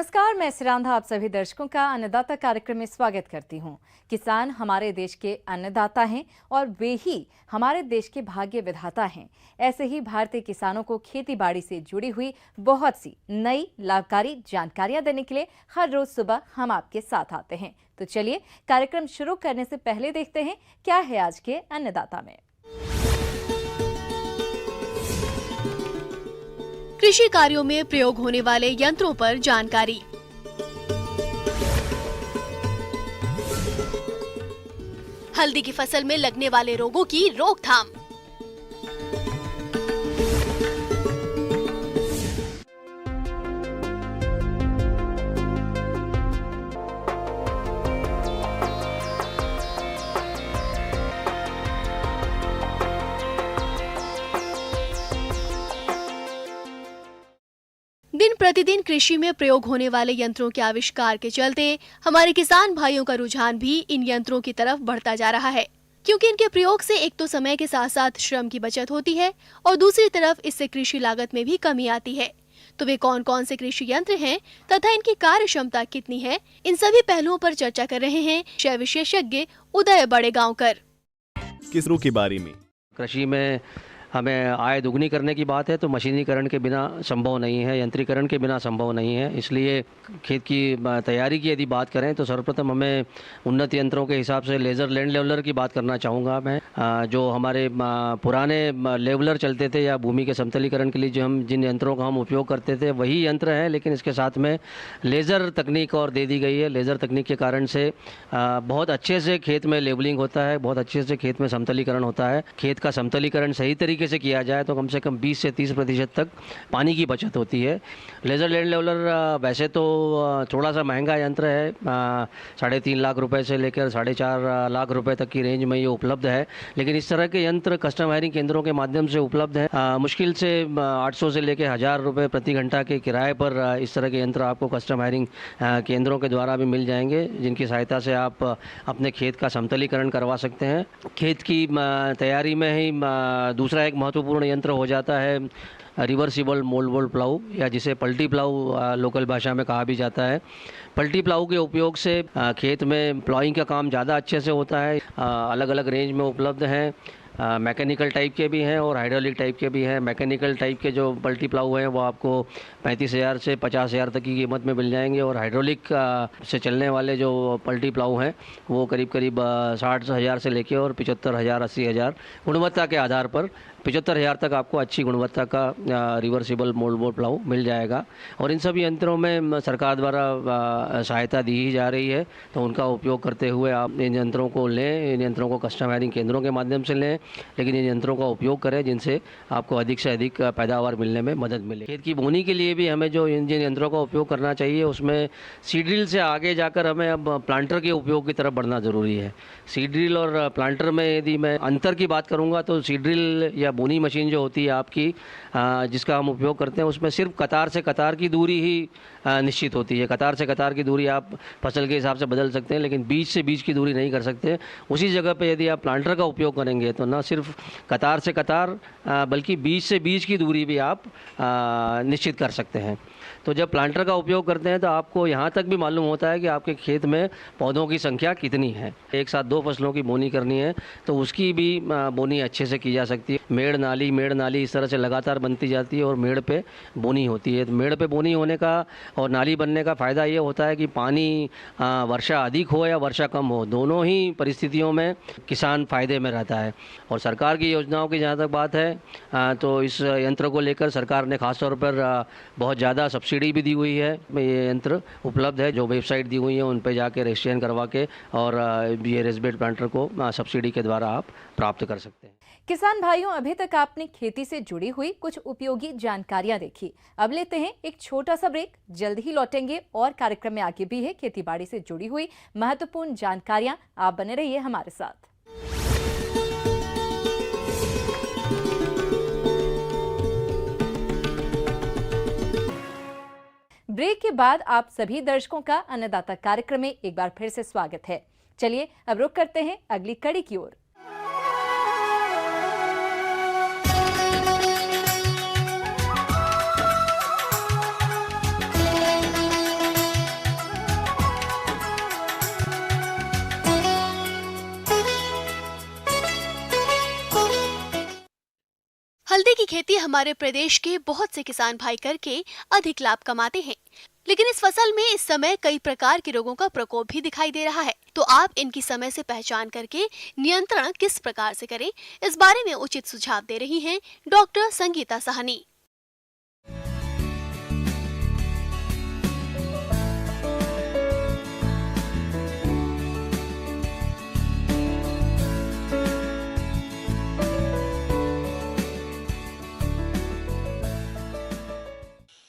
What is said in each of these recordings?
नमस्कार, मैं सिरांधा आप सभी दर्शकों का अन्नदाता कार्यक्रम में स्वागत करती हूं। किसान हमारे देश के अन्नदाता हैं और वे ही हमारे देश के भाग्य विधाता हैं। ऐसे ही भारतीय किसानों को खेती बाड़ी से जुड़ी हुई बहुत सी नई लाभकारी जानकारियां देने के लिए हर रोज सुबह हम आपके साथ आते हैं। तो चलिए कार्यक्रम शुरू करने से पहले देखते हैं क्या है आज के अन्नदाता में। कृषि कार्यों में प्रयोग होने वाले यंत्रों पर जानकारी। हल्दी की फसल में लगने वाले रोगों की रोकथाम। दिन प्रतिदिन कृषि में प्रयोग होने वाले यंत्रों के आविष्कार के चलते हमारे किसान भाइयों का रुझान भी इन यंत्रों की तरफ बढ़ता जा रहा है, क्योंकि इनके प्रयोग से एक तो समय के साथ साथ श्रम की बचत होती है और दूसरी तरफ इससे कृषि लागत में भी कमी आती है। तो वे कौन कौन से कृषि यंत्र हैं तथा इनकी कार्य क्षमता कितनी है, इन सभी पहलुओं पर चर्चा कर रहे हैं कृषि विशेषज्ञ उदय बड़ेगांवकर। किसरों के बारे में कृषि में हमें आय दुगनी करने की बात है तो मशीनीकरण के बिना संभव नहीं है, यंत्रीकरण के बिना संभव नहीं है। इसलिए खेत की तैयारी की यदि बात करें तो सर्वप्रथम हमें उन्नत यंत्रों के हिसाब से लेज़र लैंड लेवलर की बात करना चाहूँगा मैं। जो हमारे पुराने लेवलर चलते थे या भूमि के समतलीकरण के लिए जो हम जिन यंत्रों का हम उपयोग करते थे वही यंत्र हैं, लेकिन इसके साथ में लेज़र तकनीक और दे दी गई है। लेज़र तकनीक के कारण से बहुत अच्छे से खेत में लेवलिंग होता है, बहुत अच्छे से खेत में समतलीकरण होता है। खेत का समतलीकरण सही तरीके से किया जाए तो कम से कम 20 से 30% तक पानी की बचत होती है। लेज़र लैंड लेवलर वैसे तो थोड़ा सा महंगा यंत्र है, 3.5 लाख रुपए से लेकर 4.5 लाख रुपए तक की रेंज में ये उपलब्ध है, लेकिन इस तरह के यंत्र कस्टम हायरिंग केंद्रों के माध्यम से उपलब्ध है। मुश्किल से 800 से लेकर 1000 रुपये प्रति घंटा के किराए पर इस तरह के यंत्र आपको कस्टम हायरिंग केंद्रों के द्वारा भी मिल जाएंगे, जिनकी सहायता से आप अपने खेत का समतलीकरण करवा सकते हैं। खेत की तैयारी में ही दूसरा एक महत्वपूर्ण यंत्र हो जाता है रिवर्सिबल मोल्ड प्लाऊ, या जिसे पलटी प्लाऊ लोकल भाषा में कहा भी जाता है। पलटी प्लाऊ के उपयोग से खेत में प्लाइंग का काम ज़्यादा अच्छे से होता है। अलग अलग रेंज में उपलब्ध हैं, मैकेनिकल टाइप के भी हैं और हाइड्रोलिक टाइप के भी हैं। मैकेनिकल टाइप के जो पलटी प्लाऊ हैं वो आपको 35,000 से 50,000 तक की कीमत में मिल जाएंगे, और हाइड्रोलिक से चलने वाले जो पलटी प्लाऊ हैं वो करीब 60,000 से लेके और 75,000 80,000 गुणवत्ता के आधार पर 75,000 तक आपको अच्छी गुणवत्ता का रिवर्सिबल मोल्ड प्लाऊ मिल जाएगा। और इन सभी यंत्रों में सरकार द्वारा सहायता दी ही जा रही है, तो उनका उपयोग करते हुए आप इन यंत्रों को लें, इन यंत्रों को कस्टम हायरिंग केंद्रों के माध्यम से लें, लेकिन इन यंत्रों का उपयोग करें जिनसे आपको अधिक से अधिक पैदावार मिलने में मदद मिले। खेत की बोनी के लिए भी हमें जो जिन यंत्रों का उपयोग करना चाहिए उसमें सीड ड्रिल से आगे जाकर हमें अब प्लांटर के उपयोग की तरफ बढ़ना ज़रूरी है। सीड ड्रिल और प्लांटर में यदि मैं अंतर की बात करूँगा तो सीड ड्रिल या बोनी मशीन जो होती है आपकी, जिसका हम उपयोग करते हैं, उसमें सिर्फ कतार से कतार की दूरी ही निश्चित होती है। कतार से कतार की दूरी आप फसल के हिसाब से बदल सकते हैं, लेकिन बीज से बीज की दूरी नहीं कर सकते। उसी जगह पे यदि आप प्लांटर का उपयोग करेंगे तो न सिर्फ कतार से कतार बल्कि बीज से बीज की दूरी भी आप निश्चित कर सकते हैं। तो जब प्लांटर का उपयोग करते हैं तो आपको यहाँ तक भी मालूम होता है कि आपके खेत में पौधों की संख्या कितनी है। एक साथ 2 फसलों की बोनी करनी है तो उसकी भी बोनी अच्छे से की जा सकती है। मेड़ नाली इस तरह से लगातार बनती जाती है और मेड़ पे बोनी होती है। तो मेड़ पे बोनी होने का और नाली बनने का फ़ायदा ये होता है कि पानी वर्षा अधिक हो या वर्षा कम हो, दोनों ही परिस्थितियों में किसान फ़ायदे में रहता है। और सरकार की योजनाओं की जहाँ तक बात है तो इस यंत्र को लेकर सरकार ने खासतौर पर बहुत ज़्यादा सब्सिडी भी दी हुई है। ये यंत्र उपलब्ध है, जो वेबसाइट दी हुई है उन पर जाके रजिस्ट्रेशन करवा के और ये रेसबेड प्लांटर को सब्सिडी के द्वारा आप प्राप्त कर सकते हैं। किसान भाइयों, अभी तक आपने खेती से जुड़ी हुई कुछ उपयोगी जानकारियां देखी। अब लेते हैं एक छोटा सा ब्रेक, जल्द ही लौटेंगे और कार्यक्रम में आगे भी है खेतीबाड़ी से जुड़ी हुई महत्वपूर्ण जानकारियां। आप बने रहिए हमारे साथ। ब्रेक के बाद आप सभी दर्शकों का अन्नदाता कार्यक्रम में एक बार फिर से स्वागत है। चलिए अब रुक करते हैं अगली कड़ी की ओर। हल्दी की खेती हमारे प्रदेश के बहुत से किसान भाई करके अधिक लाभ कमाते हैं, लेकिन इस फसल में इस समय कई प्रकार के रोगों का प्रकोप भी दिखाई दे रहा है। तो आप इनकी समय से पहचान करके नियंत्रण किस प्रकार से करें, इस बारे में उचित सुझाव दे रही हैं डॉक्टर संगीता साहनी।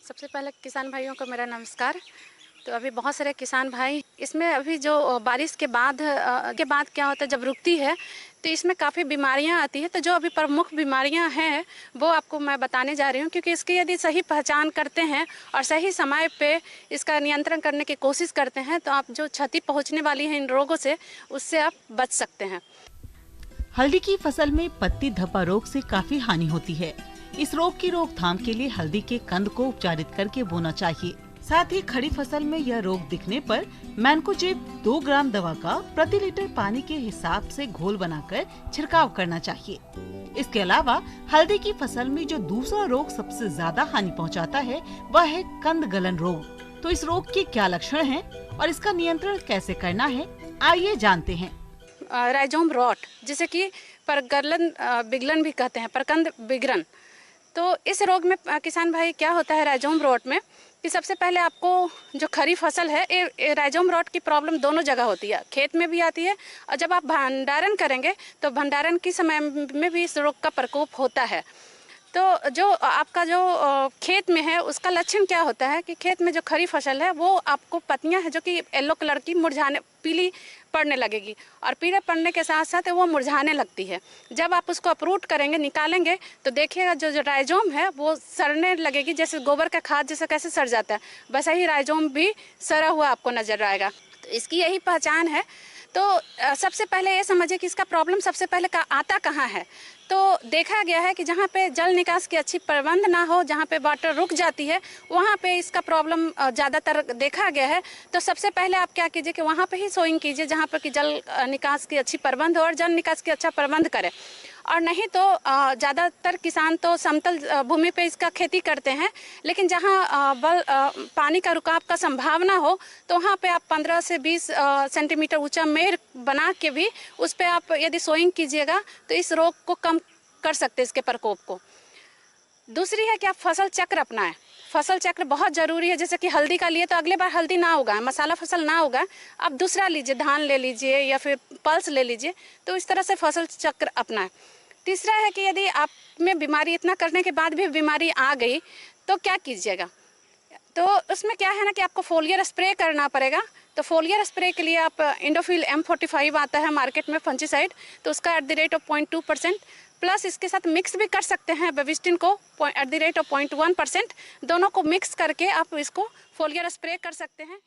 सबसे पहले किसान भाइयों को मेरा नमस्कार। तो अभी बहुत सारे किसान भाई इसमें अभी जो बारिश के बाद क्या होता है, जब रुकती है तो इसमें काफ़ी बीमारियां आती है। तो जो अभी प्रमुख बीमारियां हैं वो आपको मैं बताने जा रही हूं, क्योंकि इसकी यदि सही पहचान करते हैं और सही समय पे इसका नियंत्रण करने की कोशिश करते हैं तो आप जो क्षति पहुँचने वाली है इन रोगों से, उससे आप बच सकते हैं। हल्दी की फसल में पत्ती धब्बा रोग से काफी हानि होती है। इस रोग की रोकथाम के लिए हल्दी के कंद को उपचारित करके बोना चाहिए। साथ ही खड़ी फसल में यह रोग दिखने पर मैनकोजेब 2 ग्राम दवा का प्रति लीटर पानी के हिसाब से घोल बनाकर छिड़काव करना चाहिए। इसके अलावा हल्दी की फसल में जो दूसरा रोग सबसे ज्यादा हानि पहुंचाता है वह है कंद गलन रोग। तो इस रोग के क्या लक्षण हैं और इसका नियंत्रण कैसे करना है, आइए जानते हैं। राइजोम रॉट, जिसे कि परगलन बिगलन भी कहते हैं, परकंद बिगरन। तो इस रोग में किसान भाई क्या होता है राइजोम रॉट में, कि सबसे पहले आपको जो खरी फसल है, ये राइजोम रॉट की प्रॉब्लम दोनों जगह होती है, खेत में भी आती है और जब आप भंडारण करेंगे तो भंडारण के समय में भी इस रोग का प्रकोप होता है। तो जो आपका जो खेत में है उसका लक्षण क्या होता है कि खेत में जो खरी फसल है वो आपको पत्तियां है जो कि येलो कलर की मुरझाने, पीली पड़ने लगेगी और पीले पड़ने के साथ साथ वो मुरझाने लगती है। जब आप उसको अपरूट करेंगे, निकालेंगे तो देखिएगा जो राइजोम है वो सड़ने लगेगी, जैसे गोबर का खाद जैसे कैसे सड़ जाता है वैसा ही राइजोम भी सड़ा हुआ आपको नजर आएगा। तो इसकी यही पहचान है। तो सबसे पहले ये समझिए कि इसका प्रॉब्लम सबसे पहले आता कहाँ है। तो देखा गया है कि जहाँ पे जल निकास की अच्छी प्रबंध ना हो, जहाँ पे वाटर रुक जाती है, वहाँ पे इसका प्रॉब्लम ज़्यादातर देखा गया है। तो सबसे पहले आप क्या कीजिए कि वहाँ पे ही सोइंग कीजिए जहाँ पर कि जल निकास की अच्छी प्रबंध हो और जल निकास की अच्छा प्रबंध करें। और नहीं तो ज़्यादातर किसान तो समतल भूमि पे इसका खेती करते हैं, लेकिन जहाँ पानी का रुकाव का संभावना हो तो वहाँ पे आप 15 से 20 सेंटीमीटर ऊंचा मेड़ बना के भी उस पे आप यदि सोइंग कीजिएगा तो इस रोग को कम कर सकते हैं, इसके प्रकोप को। दूसरी है कि आप फसल चक्र अपनाएं। फसल चक्र बहुत ज़रूरी है। जैसे कि हल्दी का लिए तो अगले बार हल्दी ना उगाएं, मसाला फसल ना उगाएं, आप दूसरा लीजिए, धान ले लीजिए या फिर पल्स ले लीजिए। तो इस तरह से फसल चक्र अपनाएं। तीसरा है कि यदि आप में बीमारी इतना करने के बाद भी बीमारी आ गई तो क्या कीजिएगा। तो उसमें क्या है ना कि आपको फोलियर स्प्रे करना पड़ेगा। तो फोलियर स्प्रे के लिए आप इंडोफिल M45 आता है मार्केट में फंजीसाइड, तो उसका @0.2% प्लस इसके साथ मिक्स भी कर सकते हैं बेविस्टिन को @0.1%। दोनों को मिक्स करके आप इसको फोलियर स्प्रे कर सकते हैं।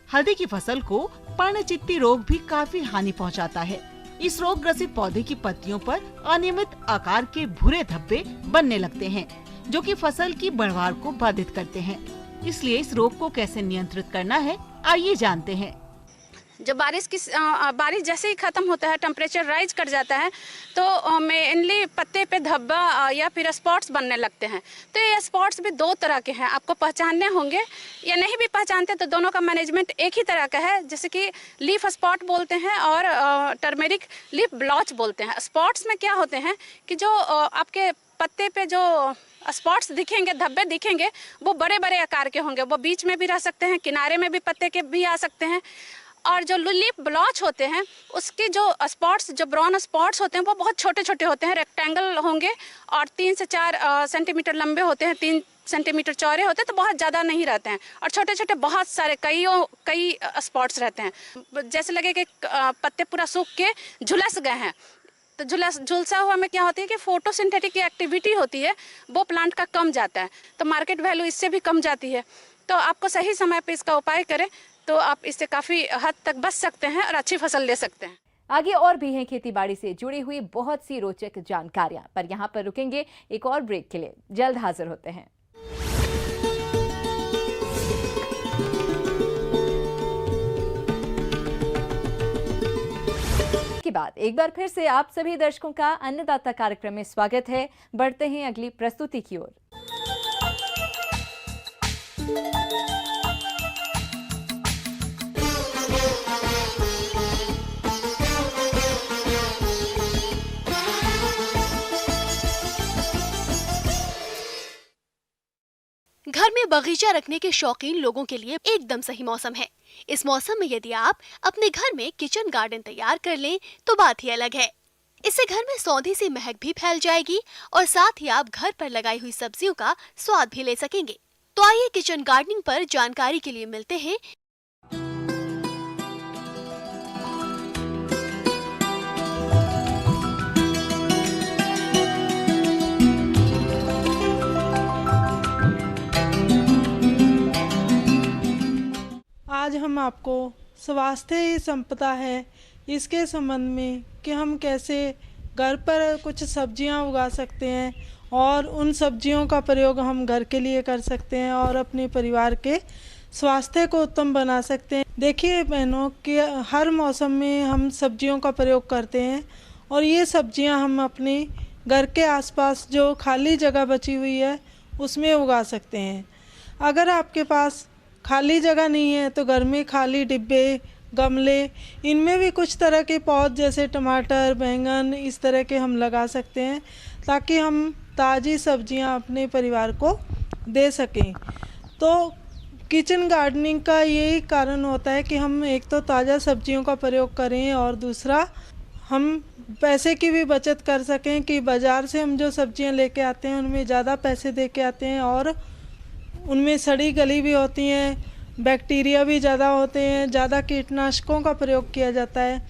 हल्दी की फसल को पर्णचित्ती रोग भी काफी हानि पहुंचाता है। इस रोग ग्रसित पौधे की पत्तियों पर अनियमित आकार के भूरे धब्बे बनने लगते हैं, जो कि फसल की बढ़वार को बाधित करते हैं। इसलिए इस रोग को कैसे नियंत्रित करना है, आइए जानते हैं। जब बारिश जैसे ही खत्म होता है, टेम्परेचर राइज कर जाता है तो मेनली पत्ते पे धब्बा या फिर स्पॉट्स बनने लगते हैं। तो ये स्पॉट्स भी 2 तरह के हैं, आपको पहचानने होंगे या नहीं भी पहचानते तो दोनों का मैनेजमेंट एक ही तरह का है। जैसे कि लीफ स्पॉट बोलते हैं और टर्मेरिक लीफ ब्लॉच बोलते हैं। स्पॉट्स में क्या होते हैं कि जो आपके पत्ते पे जो स्पॉट्स दिखेंगे, धब्बे दिखेंगे, वो बड़े बड़े आकार के होंगे। वो बीच में भी रह सकते हैं, किनारे में भी पत्ते के भी आ सकते हैं। और जो लीफ ब्लॉच होते हैं उसके जो स्पॉट्स, जो ब्राउन स्पॉट्स होते हैं वो बहुत छोटे छोटे होते हैं, रेक्टेंगल होंगे और 3 से 4 सेंटीमीटर लंबे होते हैं, 3 सेंटीमीटर चौड़े होते हैं, तो बहुत ज़्यादा नहीं रहते हैं। और छोटे छोटे बहुत सारे कई स्पॉट्स रहते हैं, जैसे लगे कि पत्ते पूरा सूख के झुलस गए हैं। तो झुलसा हुआ में क्या होती है कि फोटोसिंथेटिक की एक्टिविटी होती है वो प्लांट का कम जाता है, तो मार्केट वैल्यू इससे भी कम जाती है। तो आपको सही समय पे इसका उपाय करें तो आप इससे काफ़ी हद तक बच सकते हैं और अच्छी फसल ले सकते हैं। आगे और भी हैं खेती बाड़ी से जुड़ी हुई बहुत सी रोचक जानकारियां, पर यहाँ पर रुकेंगे एक और ब्रेक के लिए। जल्द हाजिर होते हैं। कि बाद एक बार फिर से आप सभी दर्शकों का अन्नदाता कार्यक्रम में स्वागत है। बढ़ते हैं अगली प्रस्तुति की ओर। घर में बगीचा रखने के शौकीन लोगों के लिए एकदम सही मौसम है। इस मौसम में यदि आप अपने घर में किचन गार्डन तैयार कर लें तो बात ही अलग है। इससे घर में सौंधी सी महक भी फैल जाएगी और साथ ही आप घर पर लगाई हुई सब्जियों का स्वाद भी ले सकेंगे। तो आइए किचन गार्डनिंग पर जानकारी के लिए मिलते हैं आज हम आपको स्वास्थ्य ही संपदा है इसके संबंध में कि हम कैसे घर पर कुछ सब्जियां उगा सकते हैं और उन सब्जियों का प्रयोग हम घर के लिए कर सकते हैं और अपने परिवार के स्वास्थ्य को उत्तम बना सकते हैं। देखिए बहनों कि हर मौसम में हम सब्जियों का प्रयोग करते हैं और ये सब्जियां हम अपने घर के आसपास जो खाली जगह बची हुई है उसमें उगा सकते हैं। अगर आपके पास खाली जगह नहीं है तो घर में खाली डिब्बे, गमले, इनमें भी कुछ तरह के पौध जैसे टमाटर, बैंगन इस तरह के हम लगा सकते हैं ताकि हम ताज़ी सब्जियां अपने परिवार को दे सकें। तो किचन गार्डनिंग का यही कारण होता है कि हम एक तो ताज़ा सब्जियों का प्रयोग करें और दूसरा हम पैसे की भी बचत कर सकें कि बाज़ार से हम जो सब्जियां लेके आते हैं उनमें ज़्यादा पैसे दे के आते हैं और उनमें सड़ी गली भी होती हैं, बैक्टीरिया भी ज़्यादा होते हैं, ज़्यादा कीटनाशकों का प्रयोग किया जाता है।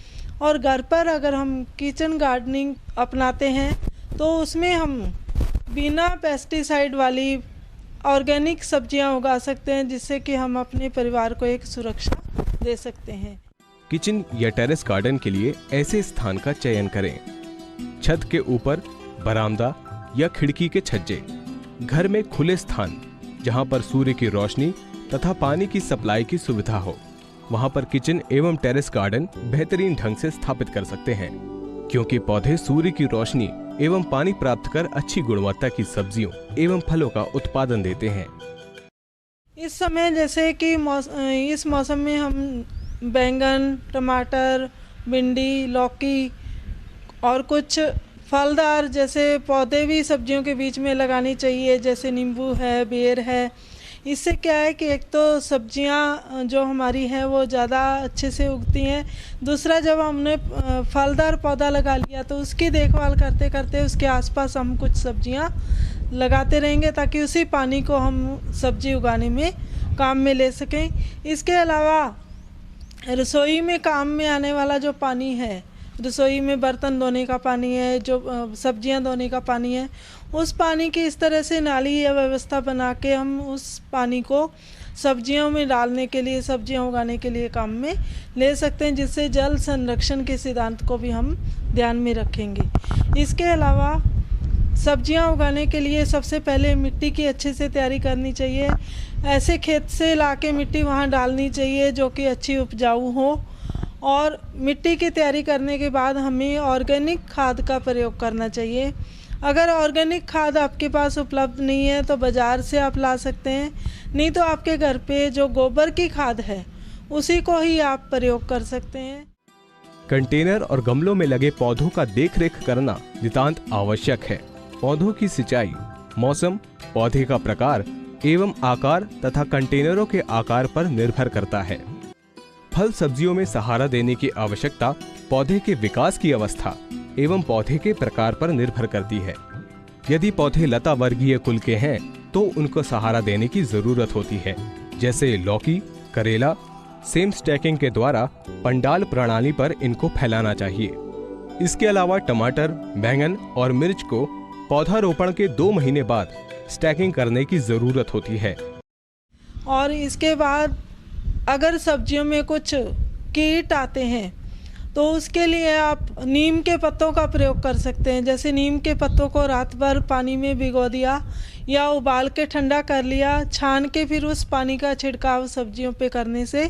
और घर पर अगर हम किचन गार्डनिंग अपनाते हैं तो उसमें हम बिना पेस्टिसाइड वाली ऑर्गेनिक सब्जियां उगा सकते हैं जिससे कि हम अपने परिवार को एक सुरक्षा दे सकते हैं। किचन या टेरेस गार्डन के लिए ऐसे स्थान का चयन करें। छत के ऊपर, बरामदा या खिड़की के छज्जे, घर में खुले स्थान जहां पर सूर्य की रोशनी तथा पानी की सप्लाई की सुविधा हो, वहां पर किचन एवं टेरेस गार्डन बेहतरीन ढंग से स्थापित कर सकते हैं, क्योंकि पौधे सूर्य की रोशनी एवं पानी प्राप्त कर अच्छी गुणवत्ता की सब्जियों एवं फलों का उत्पादन देते हैं। इस समय जैसे कि इस मौसम में हम बैंगन, टमाटर, भिंडी, लौकी और कुछ फलदार जैसे पौधे भी सब्जियों के बीच में लगानी चाहिए, जैसे नींबू है, बेर है। इससे क्या है कि एक तो सब्जियां जो हमारी हैं वो ज़्यादा अच्छे से उगती हैं। दूसरा, जब हमने फलदार पौधा लगा लिया तो उसकी देखभाल करते करते उसके आसपास हम कुछ सब्जियां लगाते रहेंगे ताकि उसी पानी को हम सब्जी उगाने में काम में ले सकें। इसके अलावा रसोई में काम में आने वाला जो पानी है, रसोई में बर्तन धोने का पानी है, जो सब्जियां धोने का पानी है, उस पानी की इस तरह से नाली या व्यवस्था बना के हम उस पानी को सब्जियों में डालने के लिए, सब्जियां उगाने के लिए काम में ले सकते हैं, जिससे जल संरक्षण के सिद्धांत को भी हम ध्यान में रखेंगे। इसके अलावा सब्जियां उगाने के लिए सबसे पहले मिट्टी की अच्छे से तैयारी करनी चाहिए। ऐसे खेत से लाके मिट्टी वहां डालनी चाहिए जो कि अच्छी उपजाऊ हो। और मिट्टी की तैयारी करने के बाद हमें ऑर्गेनिक खाद का प्रयोग करना चाहिए। अगर ऑर्गेनिक खाद आपके पास उपलब्ध नहीं है तो बाज़ार से आप ला सकते हैं, नहीं तो आपके घर पे जो गोबर की खाद है उसी को ही आप प्रयोग कर सकते हैं। कंटेनर और गमलों में लगे पौधों का देखरेख करना नितांत आवश्यक है। पौधों की सिंचाई मौसम, पौधे का प्रकार एवं आकार तथा कंटेनरों के आकार पर निर्भर करता है। फल सब्जियों में सहारा देने की आवश्यकता पौधे के विकास की अवस्था एवं पौधे के प्रकार पर निर्भर करती है। यदि पौधे लता वर्गीय कुल के हैं तो उनको सहारा देने की जरूरत होती है, जैसे लौकी, करेला। सेम स्टैकिंग के द्वारा पंडाल प्रणाली पर इनको फैलाना चाहिए। इसके अलावा टमाटर, बैंगन और मिर्च को पौधारोपण के 2 महीने बाद स्टैकिंग करने की जरूरत होती है। और इसके बाद अगर सब्जियों में कुछ कीट आते हैं तो उसके लिए आप नीम के पत्तों का प्रयोग कर सकते हैं। जैसे नीम के पत्तों को रात भर पानी में भिगो दिया या उबाल के ठंडा कर लिया, छान के फिर उस पानी का छिड़काव सब्जियों पे करने से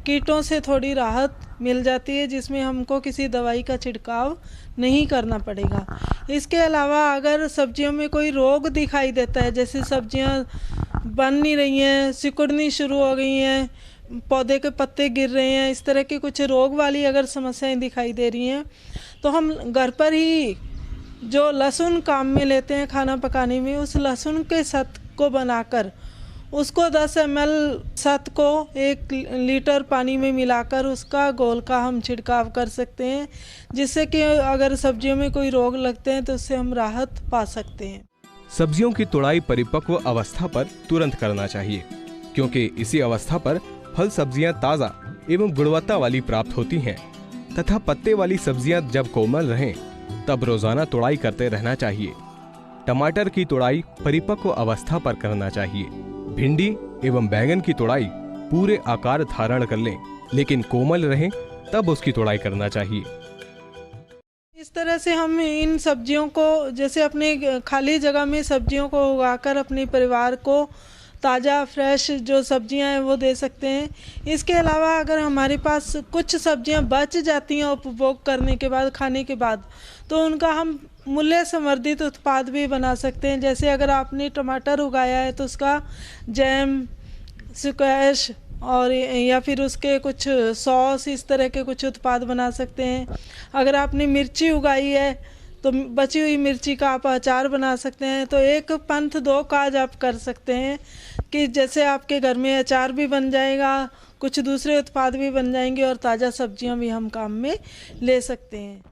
कीटों से थोड़ी राहत मिल जाती है, जिसमें हमको किसी दवाई का छिड़काव नहीं करना पड़ेगा। इसके अलावा अगर सब्जियों में कोई रोग दिखाई देता है, जैसे सब्जियां बन नहीं रही हैं, सिकुड़नी शुरू हो गई हैं, पौधे के पत्ते गिर रहे हैं, इस तरह की कुछ रोग वाली अगर समस्याएं दिखाई दे रही हैं, तो हम घर पर ही जो लहसुन काम में लेते हैं खाना पकाने में, उस लहसुन के सत को बनाकर उसको 10 ml सत को 1 लीटर पानी में मिलाकर उसका घोल का हम छिड़काव कर सकते हैं, जिससे कि अगर सब्जियों में कोई रोग लगते हैं तो उससे हम राहत पा सकते हैं। सब्जियों की तुड़ाई परिपक्व अवस्था पर तुरंत करना चाहिए, क्योंकि इसी अवस्था पर फल सब्जियां ताज़ा एवं गुणवत्ता वाली प्राप्त होती हैं तथा पत्ते वाली सब्जियां जब कोमल रहें तब रोजाना तुड़ाई करते रहना चाहिए। टमाटर की तुड़ाई परिपक्व अवस्था पर करना चाहिए। भिंडी एवं बैंगन की तुड़ाई पूरे आकार धारण कर लें, लेकिन कोमल रहें तब उसकी तुड़ाई करना चाहिए। इस तरह से हम इन सब्जियों को, जैसे अपने खाली जगह में सब्जियों को उगाकर अपने परिवार को ताज़ा फ्रेश जो सब्जियां हैं वो दे सकते हैं। इसके अलावा अगर हमारे पास कुछ सब्जियां बच जाती हैं उपभोग करने के बाद, खाने के बाद, तो उनका हम मूल्य संवर्धित उत्पाद भी बना सकते हैं। जैसे अगर आपने टमाटर उगाया है तो उसका जैम, स्क्वैश और या फिर उसके कुछ सॉस, इस तरह के कुछ उत्पाद बना सकते हैं। अगर आपने मिर्ची उगाई है तो बची हुई मिर्ची का आप अचार बना सकते हैं। तो एक पंथ दो काज आप कर सकते हैं कि जैसे आपके घर में अचार भी बन जाएगा, कुछ दूसरे उत्पाद भी बन जाएंगे और ताज़ा सब्जियां भी हम काम में ले सकते हैं।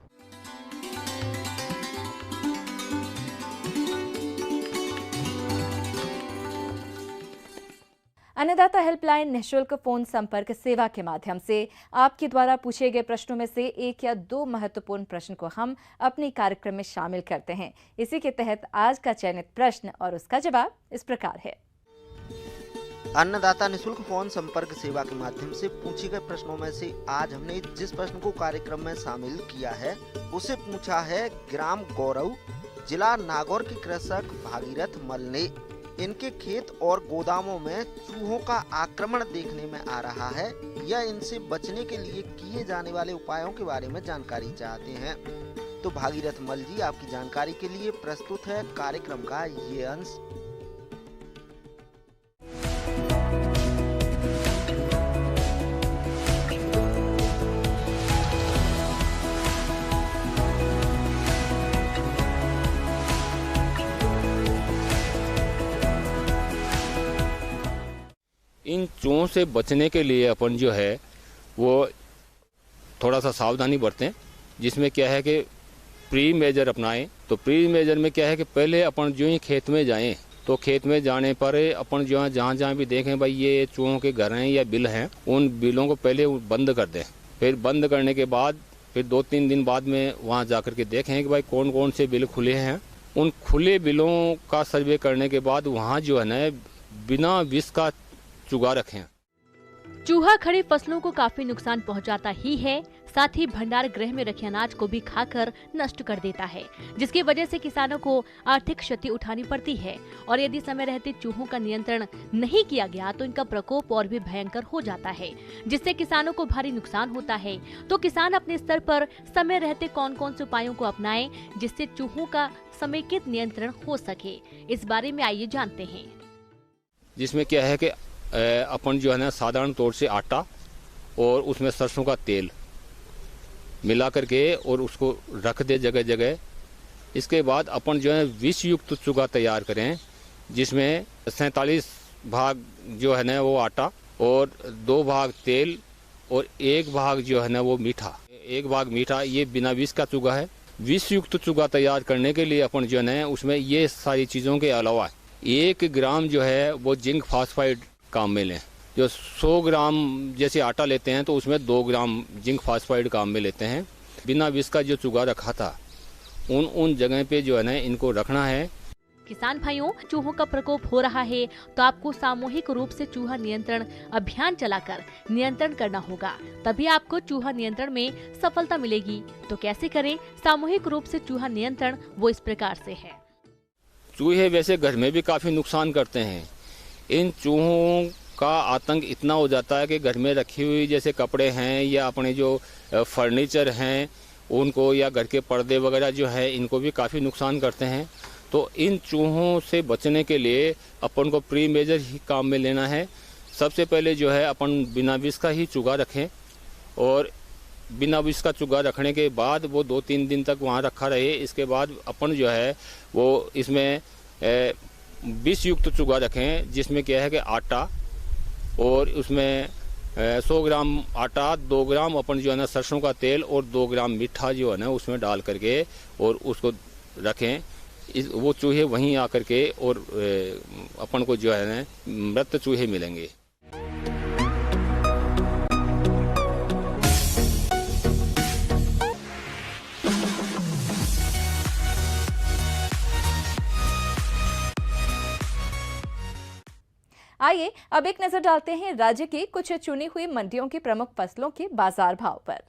अन्नदाता हेल्पलाइन निःशुल्क फोन संपर्क सेवा के माध्यम से आपके द्वारा पूछे गए प्रश्नों में से 1 या 2 महत्वपूर्ण प्रश्न को हम अपने कार्यक्रम में शामिल करते हैं। इसी के तहत आज का चयनित प्रश्न और उसका जवाब इस प्रकार है। अन्नदाता निःशुल्क फोन संपर्क सेवा के माध्यम से पूछे गए प्रश्नों में से आज हमने जिस प्रश्न को कार्यक्रम में शामिल किया है उसे पूछा है ग्राम गौरव, जिला नागौर की कृषक भागीरथ मल ने। इनके खेत और गोदामों में चूहों का आक्रमण देखने में आ रहा है, या इनसे बचने के लिए किए जाने वाले उपायों के बारे में जानकारी चाहते हैं। तो भागीरथ मल जी, आपकी जानकारी के लिए प्रस्तुत है कार्यक्रम का ये अंश। इन चूहों से बचने के लिए अपन जो है वो थोड़ा सा सावधानी बरतें, जिसमें क्या है कि प्री मेजर अपनाएं। तो प्री मेजर में क्या है कि पहले अपन जो ही खेत में जाएं तो खेत में जाने पर अपन जो है जहाँ जहाँ भी देखें भाई ये चूहों के घर हैं या बिल हैं, उन बिलों को पहले बंद कर दें। फिर बंद करने के बाद फिर 2-3 दिन बाद में वहाँ जाकर के देखें कि भाई कौन कौन से बिल खुले हैं। उन खुले बिलों का सर्वे करने के बाद वहाँ जो है ना बिना विष का चुगा रखें। चूहा खड़ी फसलों को काफी नुकसान पहुंचाता ही है, साथ ही भंडार गृह में रखे अनाज को भी खाकर नष्ट कर देता है, जिसकी वजह से किसानों को आर्थिक क्षति उठानी पड़ती है। और यदि समय रहते चूहों का नियंत्रण नहीं किया गया तो इनका प्रकोप और भी भयंकर हो जाता है, जिससे किसानों को भारी नुकसान होता है। तो किसान अपने स्तर पर समय रहते कौन कौन से उपायों को अपनाएं जिससे चूहों का समेकित नियंत्रण हो सके, इस बारे में आइए जानते हैं। जिसमें क्या है कि अपन जो है ना साधारण तौर से आटा और उसमें सरसों का तेल मिला करके और उसको रख दे जगह जगह। इसके बाद अपन जो है विष युक्त चूगा तैयार करें, जिसमें 47 भाग जो है ना वो आटा और 2 भाग तेल और 1 भाग जो है ना वो मीठा, 1 भाग मीठा, ये बिना विष का चूगा है। विष युक्त चूगा तैयार करने के लिए अपन जो है ना उसमें ये सारी चीज़ों के अलावा 1 ग्राम जो है वो जिंक फास्फाइड काम में लें। जो 100 ग्राम जैसे आटा लेते हैं तो उसमें 2 ग्राम जिंक फास्फाइड काम में लेते हैं। बिना विष का जो चूगा रखा था उन जगह पे जो है ना इनको रखना है। किसान भाइयों, चूहों का प्रकोप हो रहा है तो आपको सामूहिक रूप से चूहा नियंत्रण अभियान चलाकर नियंत्रण करना होगा, तभी आपको चूहा नियंत्रण में सफलता मिलेगी। तो कैसे करें सामूहिक रूप से चूहा नियंत्रण, वो इस प्रकार से है। चूहे वैसे घर में भी काफ़ी नुकसान करते हैं। इन चूहों का आतंक इतना हो जाता है कि घर में रखी हुई जैसे कपड़े हैं या अपने जो फर्नीचर हैं उनको, या घर के पर्दे वगैरह जो है इनको भी काफ़ी नुकसान करते हैं। तो इन चूहों से बचने के लिए अपन को प्री मेजर ही काम में लेना है। सबसे पहले जो है अपन बिना विष का ही चूहा रखें, और बिना विष का चूहा रखने के बाद वो 2-3 दिन तक वहाँ रखा रहे। इसके बाद अपन जो है वो इसमें विष युक्त चूहा रखें, जिसमें क्या है कि आटा, और उसमें 100 ग्राम आटा, 2 ग्राम अपन जो है ना सरसों का तेल और 2 ग्राम मीठा जो है ना उसमें डाल करके और उसको रखें। वो चूहे वहीं आकर के और अपन को जो है ना मृत चूहे मिलेंगे। आइए अब एक नजर डालते हैं राज्य की कुछ चुनी हुई मंडियों की प्रमुख फसलों के बाजार भाव पर।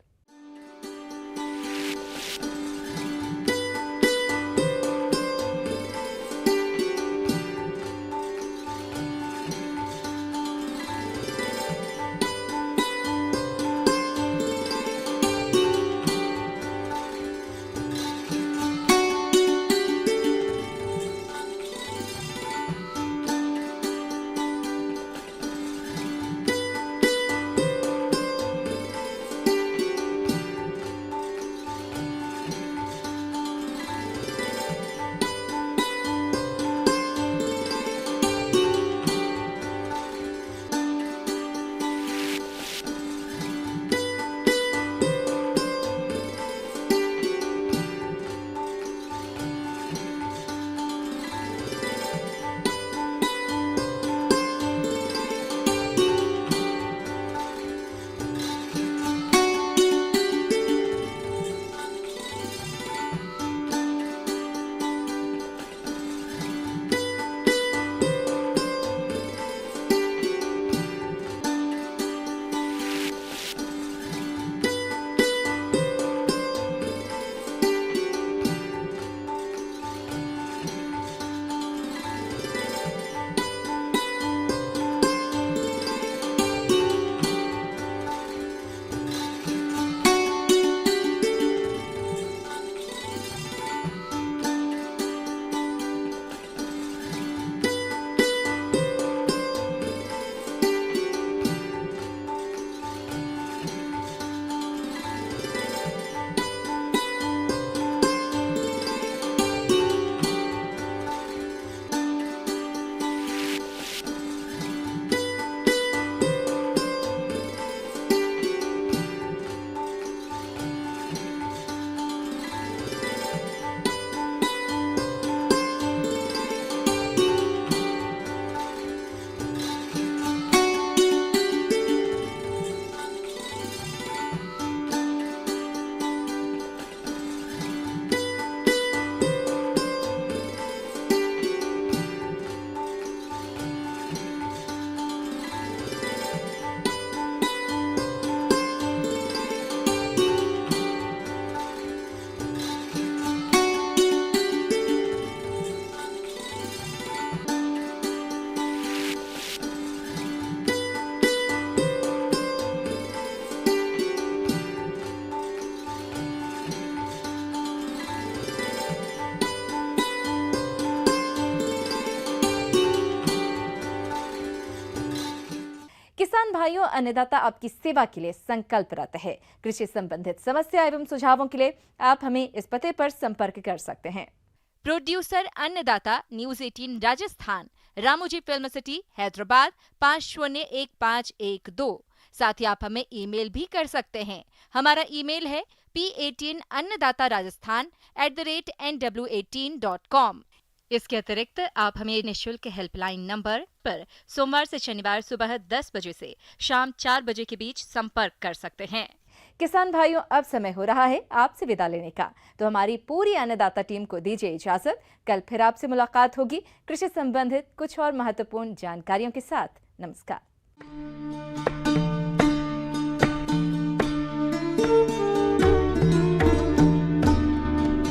किसान भाइयों, अन्नदाता आपकी सेवा के लिए संकल्परत है। कृषि संबंधित समस्या एवं सुझावों के लिए आप हमें इस पते पर संपर्क कर सकते हैं। प्रोड्यूसर अन्नदाता, news 18 Rajasthan, Ramoji film city, Hyderabad 501512। साथ ही आप हमें ईमेल भी कर सकते हैं। हमारा ईमेल है p18annadataraajasthan@nw18.com। इसके अतिरिक्त आप हमें निःशुल्क हेल्पलाइन नंबर पर सोमवार से शनिवार सुबह 10 बजे से शाम 4 बजे के बीच संपर्क कर सकते हैं। किसान भाइयों, अब समय हो रहा है आपसे विदा लेने का, तो हमारी पूरी अन्नदाता टीम को दीजिए इजाजत। कल फिर आपसे मुलाकात होगी कृषि संबंधित कुछ और महत्वपूर्ण जानकारियों के साथ। नमस्कार।